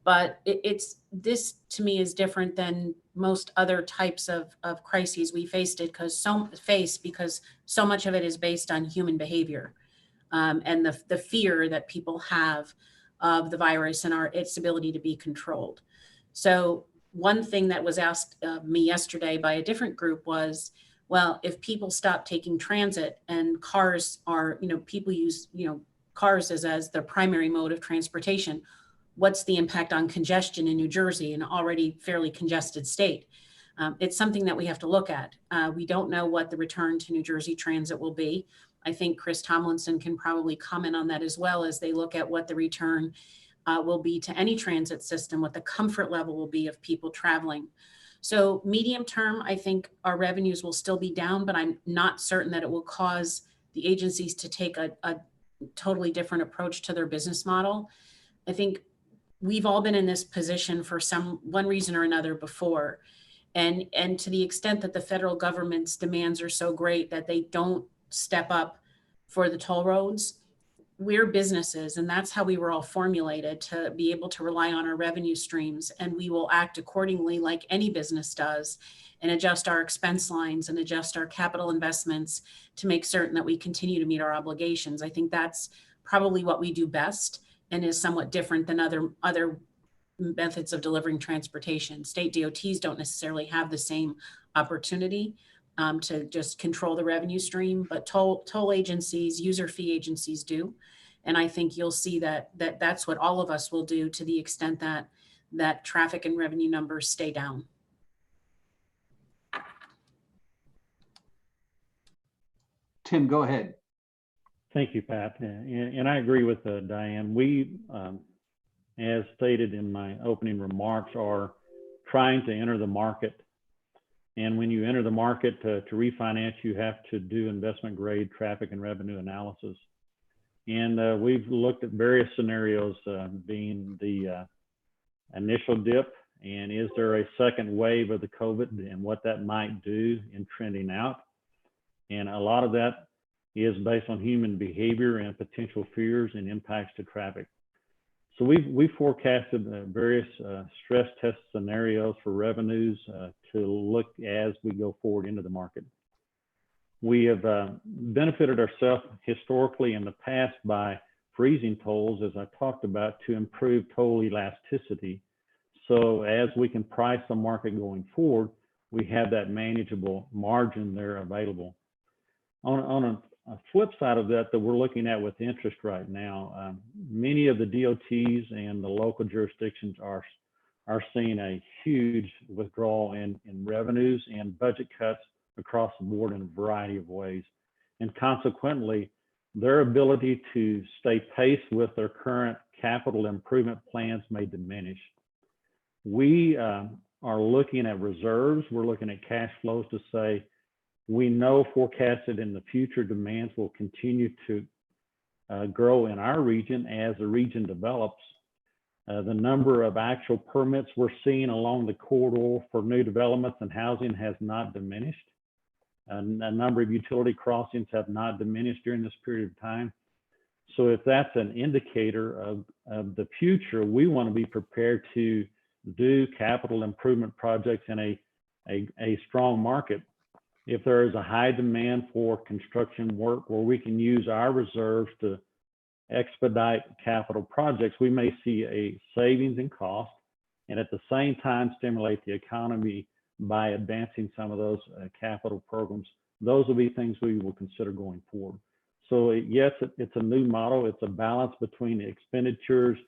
but this to me is different than most other types of crises we faced because so much of it is based on human behavior and the fear that people have of the virus and its ability to be controlled. So one thing that was asked me yesterday by a different group was, well, if people stop taking transit and cars are, people use, cars as their primary mode of transportation, what's the impact on congestion in New Jersey, an already fairly congested state? It's something that we have to look at. We don't know what the return to New Jersey Transit will be. I think Chris Tomlinson can probably comment on that as well as they look at what the return will be to any transit system, what the comfort level will be of people traveling. So medium term, I think our revenues will still be down, but I'm not certain that it will cause the agencies to take a totally different approach to their business model. I think we've all been in this position for one reason or another before. And to the extent that the federal government's demands are so great that they don't step up for the toll roads, we're businesses, and that's how we were all formulated to be able to rely on our revenue streams. And we will act accordingly like any business does and adjust our expense lines and adjust our capital investments to make certain that we continue to meet our obligations. I think that's probably what we do best and is somewhat different than other methods of delivering transportation. State DOTs don't necessarily have the same opportunity to just control the revenue stream, but toll agencies, user fee agencies do. And I think you'll see that's what all of us will do to the extent that traffic and revenue numbers stay down. Tim, go ahead. Thank you, Pat. And I agree with Diane. We, as stated in my opening remarks, are trying to enter the market. And when you enter the market to refinance, you have to do investment grade traffic and revenue analysis. And we've looked at various scenarios, being the initial dip, and is there a second wave of the COVID and what that might do in trending out. And a lot of that is based on human behavior and potential fears and impacts to traffic. So we've forecasted various stress test scenarios for revenues to look as we go forward into the market. We have benefited ourselves historically in the past by freezing tolls, as I talked about, to improve toll elasticity. So as we can price the market going forward, we have that manageable margin there available. On a flip side of that we're looking at with interest right now, many of the DOTs and the local jurisdictions are seeing a huge withdrawal in revenues and budget cuts across the board in a variety of ways. And consequently, their ability to stay paced with their current capital improvement plans may diminish. We are looking at reserves. We're looking at cash flows to say, we know forecasted in the future demands will continue to grow in our region as the region develops. The number of actual permits we're seeing along the corridor for new developments and housing has not diminished. A number of utility crossings have not diminished during this period of time. So if that's an indicator of the future, we want to be prepared to do capital improvement projects in a strong market. If there is a high demand for construction work where we can use our reserves to expedite capital projects, we may see a savings in cost and at the same time stimulate the economy by advancing some of those capital programs. Those will be things we will consider going forward. So yes, it's a new model. It's a balance between the expenditures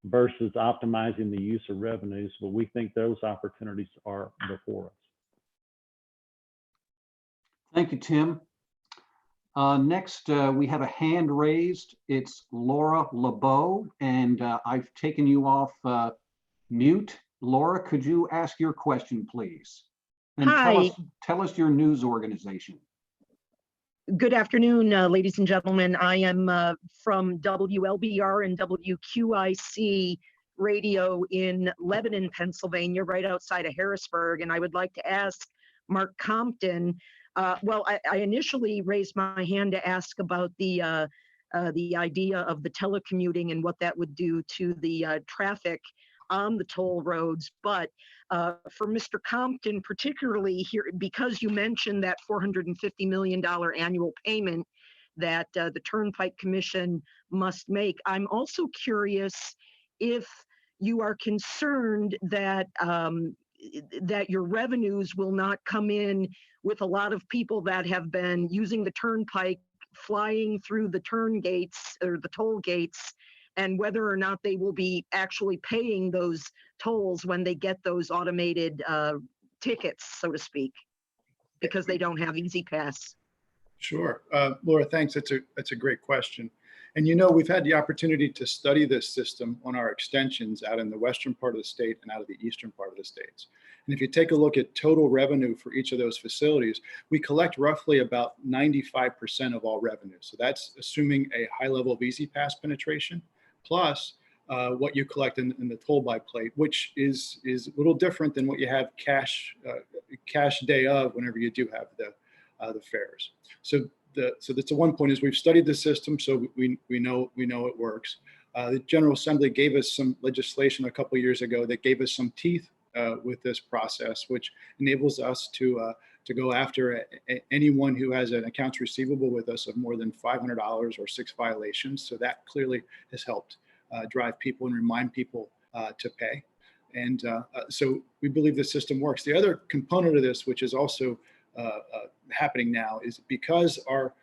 versus optimizing the use of revenues, but we think those opportunities are before us. Thank you, Tim. Next, we have a hand raised. It's Laura LeBeau, and I've taken you off mute. Laura, could you ask your question, please? And Hi. tell us your news organization. Good afternoon, ladies and gentlemen. I am from WLBR and WQIC radio in Lebanon, Pennsylvania, right outside of Harrisburg. And I would like to ask Mark Compton. Well, I initially raised my hand to ask about the idea of the telecommuting and what that would do to the traffic on the toll roads. But for Mr. Compton, particularly here, because you mentioned that $450 million annual payment that the Turnpike Commission must make, I'm also curious if you are concerned that that your revenues will not come in with a lot of people that have been using the Turnpike, flying through the turn gates or the toll gates, and whether or not they will be actually paying those tolls when they get those automated tickets, so to speak, because they don't have Easy Pass. Sure. Laura, thanks. That's a great question. And you know, we've had the opportunity to study this system on our extensions out in the western part of the state and out of the eastern part of the states. And if you take a look at total revenue for each of those facilities, we collect roughly about 95% of all revenue. So that's assuming a high level of Easy Pass penetration, plus what you collect in the toll by plate, which is a little different than what you have cash day of whenever you do have the fares. So that's the one point is we've studied the system, so we know it works. The General Assembly gave us some legislation a couple of years ago that gave us some teeth with this process, which enables us to go after anyone who has an accounts receivable with us of more than $500 or 6 violations. So that clearly has helped drive people and remind people to pay. And so we believe the system works. The other component of this, which is also happening now, is because our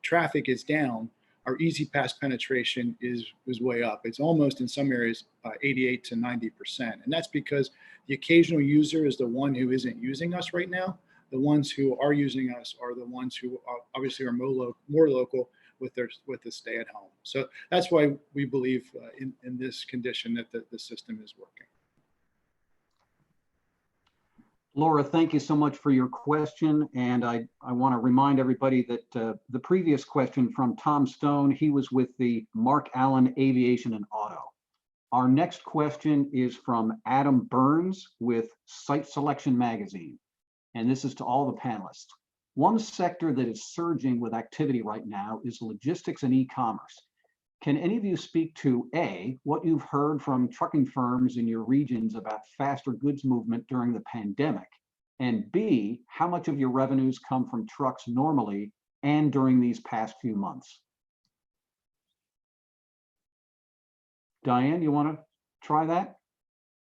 traffic is down, our Easy Pass penetration is way up. It's almost in some areas 88 to 90%. And that's because the occasional user is the one who isn't using us right now. The ones who are using us are the ones who obviously are more local with the stay at home. So that's why we believe in this condition that the system is working. Laura, thank you so much for your question. And I want to remind everybody that the previous question from Tom Stone, he was with the Mark Allen Aviation and Auto. Our next question is from Adam Burns with Site Selection Magazine. And this is to all the panelists. One sector that is surging with activity right now is logistics and e-commerce. Can any of you speak to A, what you've heard from trucking firms in your regions about faster goods movement during the pandemic? And B, how much of your revenues come from trucks normally and during these past few months? Diane, you want to try that?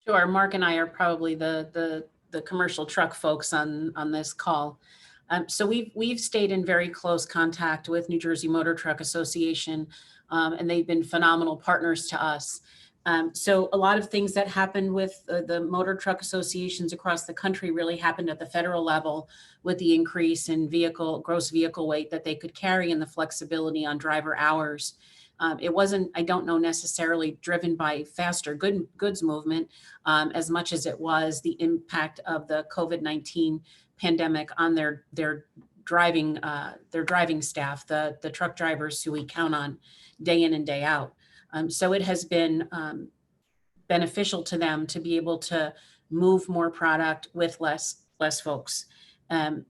Sure. Mark and I are probably the commercial truck folks on this call. So we've stayed in very close contact with New Jersey Motor Truck Association, and they've been phenomenal partners to us. So a lot of things that happened with the motor truck associations across the country really happened at the federal level with the increase in gross vehicle weight that they could carry and the flexibility on driver hours. It wasn't, I don't know, necessarily driven by faster goods movement as much as it was the impact of the COVID-19 pandemic on their driving staff, the truck drivers who we count on day in and day out. So it has been beneficial to them to be able to move more product with less folks. The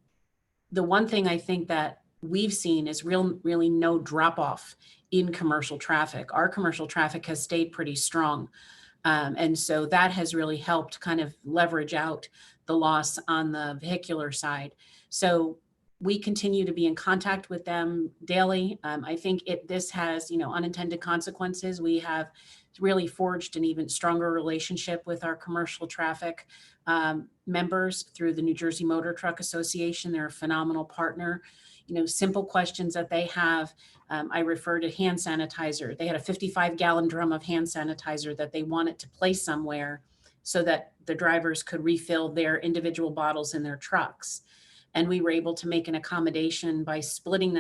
one thing I think that we've seen is really no drop off in commercial traffic. Our commercial traffic has stayed pretty strong. And so that has really helped kind of leverage out the loss on the vehicular side. So we continue to be in contact with them daily. I think this has, unintended consequences. We have really forged an even stronger relationship with our commercial traffic members through the New Jersey Motor Truck Association. They're a phenomenal partner. Simple questions that they have. I refer to hand sanitizer. They had a 55-gallon drum of hand sanitizer that they wanted to place somewhere so that the drivers could refill their individual bottles in their trucks. And we were able to make an accommodation by splitting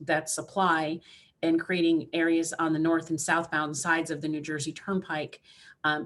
that supply and creating areas on the north and southbound sides of the New Jersey Turnpike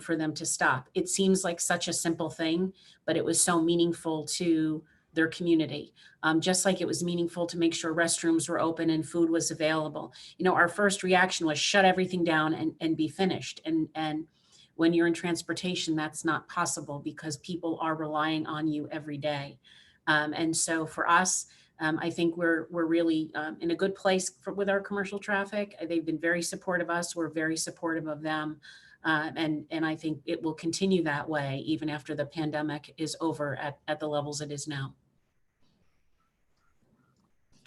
for them to stop. It seems like such a simple thing, but it was so meaningful to their community. Just like it was meaningful to make sure restrooms were open and food was available. Our first reaction was shut everything down and be finished. And when you're in transportation, that's not possible because people are relying on you every day. And so for us, I think we're really in a good place with our commercial traffic. They've been very supportive of us. We're very supportive of them. And I think it will continue that way even after the pandemic is over at the levels it is now.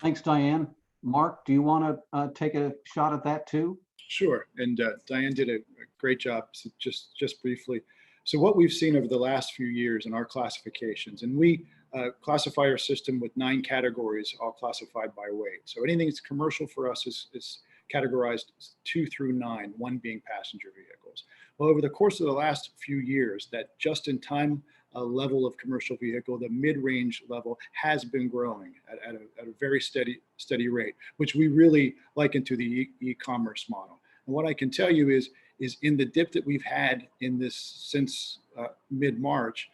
Thanks, Diane. Mark, do you want to take a shot at that too? Sure. And Diane did a great job. So just briefly. So what we've seen over the last few years in our classifications, and we classify our system with 9 categories, all classified by weight. So anything that's commercial for us is categorized 2 through 9, 1 being passenger vehicles. Well, over the course of the last few years, that just-in-time level of commercial vehicle, the mid-range level, has been growing at a very steady rate, which we really liken to the e-commerce model. And what I can tell you is in the dip that we've had in this since mid-March,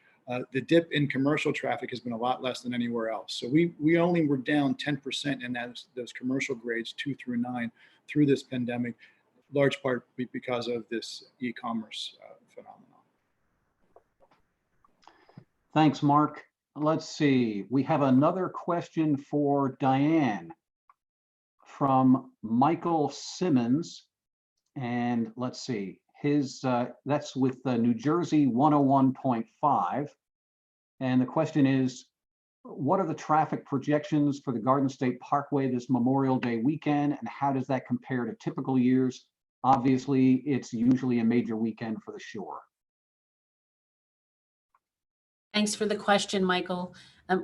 the dip in commercial traffic has been a lot less than anywhere else. So we only were down 10% in those commercial grades 2 through 9 through this pandemic, large part because of this e-commerce phenomenon. Thanks, Mark. Let's see. We have another question for Diane from Michael Simmons. And let's see, that's with New Jersey 101.5. And the question is, what are the traffic projections for the Garden State Parkway this Memorial Day weekend, and how does that compare to typical years? Obviously, it's usually a major weekend for the shore. Thanks for the question, Michael.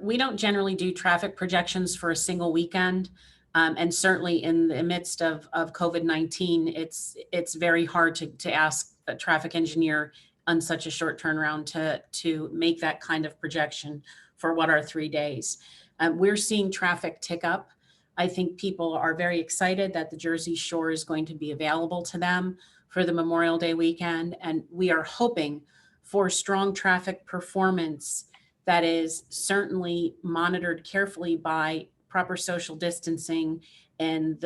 We don't generally do traffic projections for a single weekend. And certainly in the midst of COVID-19, it's very hard to ask a traffic engineer on such a short turnaround to make that kind of projection for what are 3 days. We're seeing traffic tick up. I think people are very excited that the Jersey Shore is going to be available to them for the Memorial Day weekend. And we are hoping for strong traffic performance that is certainly monitored carefully by proper social distancing and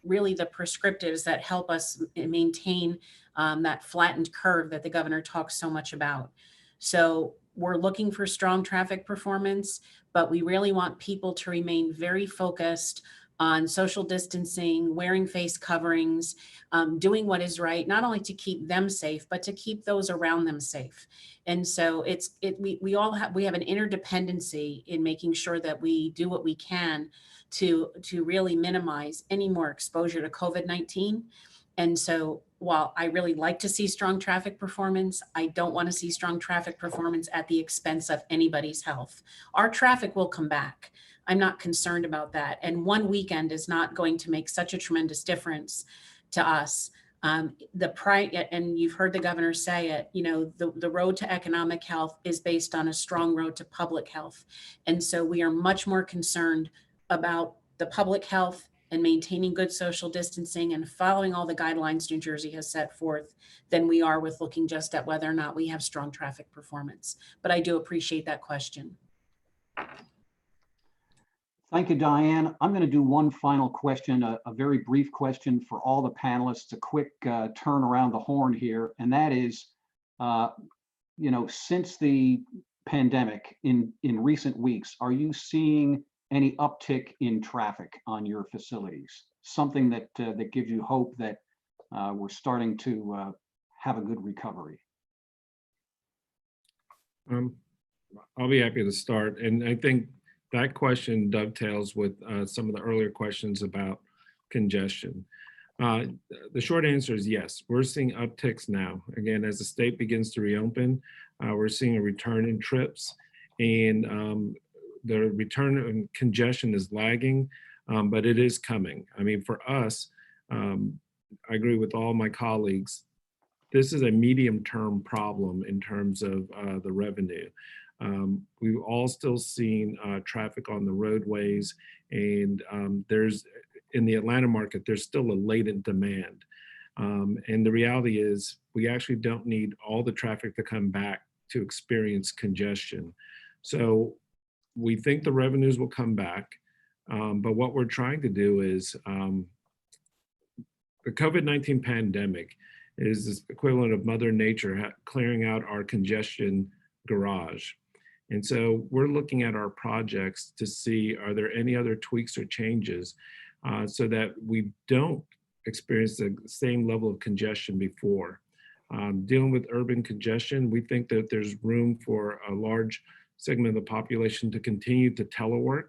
really the prescriptives that help us maintain that flattened curve that the governor talks so much about. So we're looking for strong traffic performance, but we really want people to remain very focused on social distancing, wearing face coverings, doing what is right, not only to keep them safe, but to keep those around them safe. And so we have an interdependency in making sure that we do what we can to really minimize any more exposure to COVID-19. And so while I really like to see strong traffic performance, I don't want to see strong traffic performance at the expense of anybody's health. Our traffic will come back. I'm not concerned about that. And one weekend is not going to make such a tremendous difference to us. And you've heard the governor say it, the road to economic health is based on a strong road to public health. And so we are much more concerned about the public health and maintaining good social distancing and following all the guidelines New Jersey has set forth than we are with looking just at whether or not we have strong traffic performance. But I do appreciate that question. Thank you, Diane. I'm going to do one final question, a very brief question for all the panelists, a quick turn around the horn here. And that is, since the pandemic in recent weeks, are you seeing any uptick in traffic on your facilities? Something that gives you hope that we're starting to have a good recovery? I'll be happy to start. And I think that question dovetails with some of the earlier questions about congestion. The short answer is yes, we're seeing upticks now. Again, as the state begins to reopen, we're seeing a return in trips, and the return in congestion is lagging, but it is coming. I mean, for us, I agree with all my colleagues, this is a medium-term problem in terms of the revenue. We've all still seen traffic on the roadways, and in the Atlanta market, there's still a latent demand. And the reality is we actually don't need all the traffic to come back to experience congestion. So we think the revenues will come back, but what we're trying to do is the COVID-19 pandemic is this equivalent of Mother Nature clearing out our congestion garage. And so we're looking at our projects to see, are there any other tweaks or changes so that we don't experience the same level of congestion before. Dealing with urban congestion, we think that there's room for a large segment of the population to continue to telework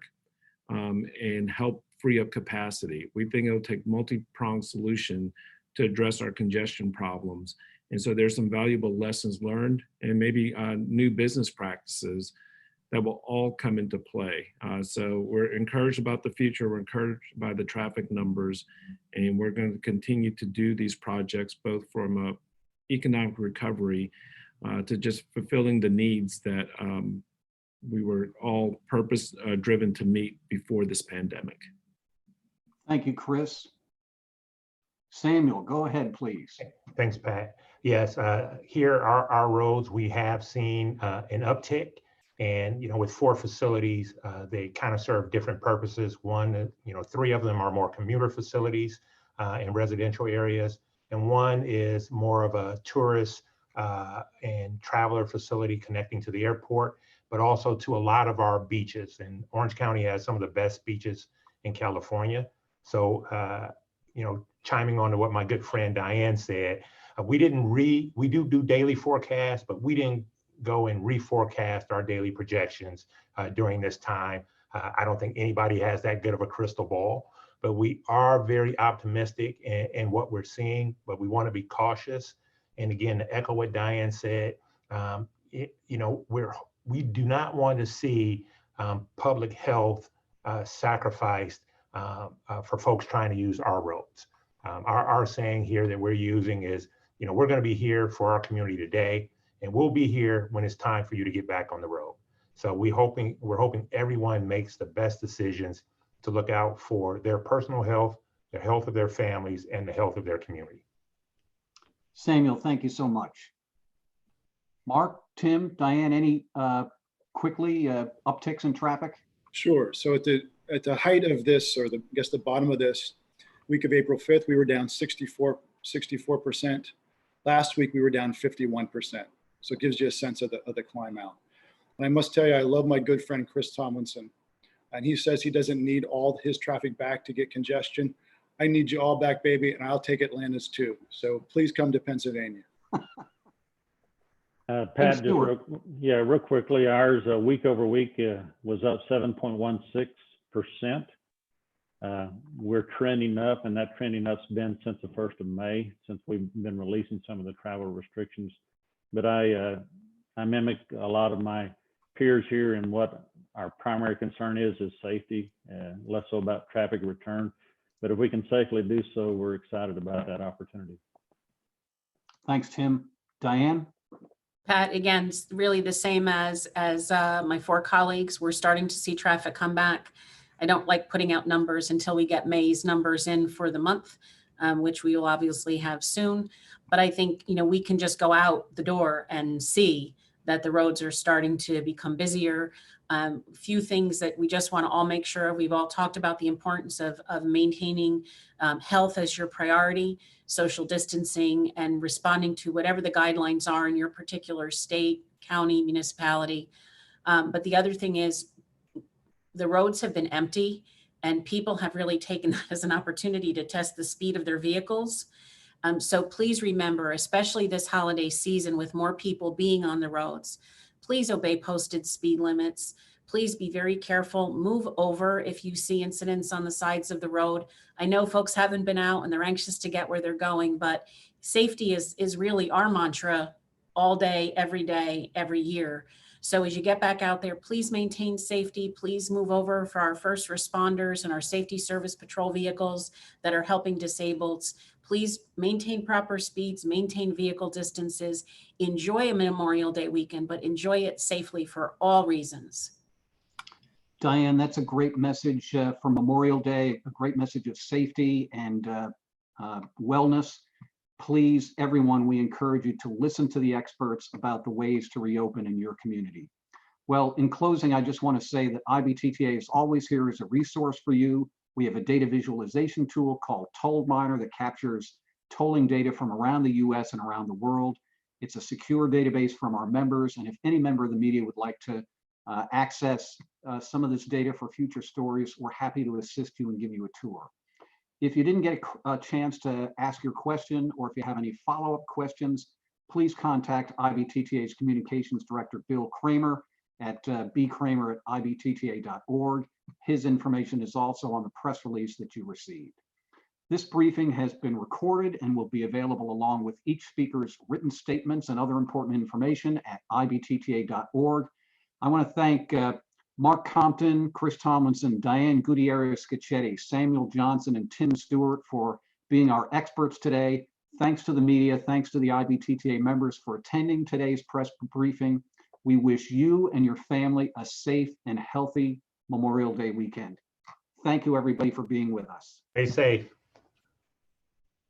and help free up capacity. We think it'll take multi-pronged solution to address our congestion problems. And so there's some valuable lessons learned and maybe new business practices that will all come into play. So we're encouraged about the future, we're encouraged by the traffic numbers, and we're going to continue to do these projects both from a economic recovery to just fulfilling the needs that we were all purpose driven to meet before this pandemic. Thank you, Chris. Samuel, go ahead, please. Thanks, Pat. Yes, here our roads, we have seen an uptick, and with 4 facilities, they kind of serve different purposes. One, 3 of them are more commuter facilities in residential areas, and one is more of a tourist and traveler facility connecting to the airport, but also to a lot of our beaches. And Orange County has some of the best beaches in California. So, chiming on to what my good friend Diane said, we do daily forecasts, but we didn't go and reforecast our daily projections during this time. I don't think anybody has that good of a crystal ball, but we are very optimistic in what we're seeing, but we want to be cautious. And again, to echo what Diane said, we do not want to see public health sacrificed for folks trying to use our roads. Our saying here that we're using is, we're going to be here for our community today, and we'll be here when it's time for you to get back on the road. So we're hoping everyone makes the best decisions to look out for their personal health, the health of their families, and the health of their community. Samuel, thank you so much. Mark, Tim, Diane, any quickly upticks in traffic? Sure. So at the height of this, or I guess the bottom of this, week of April 5th, we were down 64%. Last week, we were down 51%. So it gives you a sense of the climb out. And I must tell you, I love my good friend, Chris Tomlinson. And he says he doesn't need all his traffic back to get congestion. I need you all back, baby, and I'll take Atlanta's too. So please come to Pennsylvania. Pat, just real quickly, ours week over week was up 7.16%. We're trending up, and that trending up's been since the 1st of May, since we've been releasing some of the travel restrictions. But I mimic a lot of my peers here, and what our primary concern is safety, less so about traffic return. But if we can safely do so, we're excited about that opportunity. Thanks, Tim. Diane? Pat, again, it's really the same as my 4 colleagues. We're starting to see traffic come back. I don't like putting out numbers until we get May's numbers in for the month, which we will obviously have soon. But I think, we can just go out the door and see that the roads are starting to become busier. A few things that we just want to all make sure. We've all talked about the importance of maintaining health as your priority, social distancing, and responding to whatever the guidelines are in your particular state, county, municipality. But the other thing is, the roads have been empty, and people have really taken that as an opportunity to test the speed of their vehicles. So please remember, especially this holiday season with more people being on the roads, please obey posted speed limits. Please be very careful. Move over if you see incidents on the sides of the road. I know folks haven't been out and they're anxious to get where they're going, but safety is really our mantra all day, every year. So as you get back out there, please maintain safety. Please move over for our first responders and our safety service patrol vehicles that are helping disableds. Please maintain proper speeds, maintain vehicle distances, enjoy a Memorial Day weekend, but enjoy it safely for all reasons. Diane, that's a great message for Memorial Day, a great message of safety and wellness. Please, everyone, we encourage you to listen to the experts about the ways to reopen in your community. Well, in closing, I just want to say that IBTTA is always here as a resource for you. We have a data visualization tool called Toll Miner that captures tolling data from around the U.S. and around the world. It's a secure database from our members, and if any member of the media would like to access some of this data for future stories, we're happy to assist you and give you a tour. If you didn't get a chance to ask your question, or if you have any follow-up questions, please contact IBTTA's Communications Director, Bill Kramer, at bkramer@ibtta.org. His information is also on the press release that you received. This briefing has been recorded and will be available along with each speaker's written statements and other important information at ibtta.org. I want to thank Mark Compton, Chris Tomlinson, Diane Gutierrez-Scaccetti, Samuel Johnson, and Tim Stewart for being our experts today. Thanks to the media, thanks to the IBTTA members for attending today's press briefing. We wish you and your family a safe and healthy Memorial Day weekend. Thank you, everybody, for being with us. Stay safe.